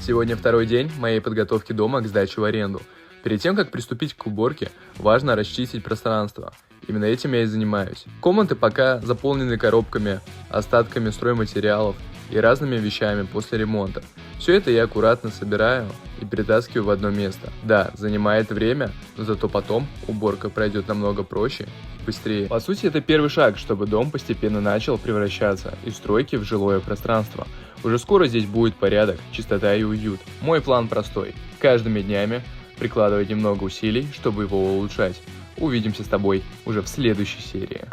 Сегодня второй день моей подготовки дома к сдаче в аренду. Перед тем, как приступить к уборке, важно расчистить пространство. Именно этим я и занимаюсь. Комнаты пока заполнены коробками, остатками стройматериалов и разными вещами после ремонта. Все это я аккуратно собираю и перетаскиваю в одно место. Да, занимает время, но зато потом уборка пройдет намного проще и быстрее. По сути, это первый шаг, чтобы дом постепенно начал превращаться из стройки в жилое пространство. Уже скоро здесь будет порядок, чистота и уют. Мой план простой. Каждыми днями прикладывать немного усилий, чтобы его улучшать. Увидимся с тобой уже в следующей серии.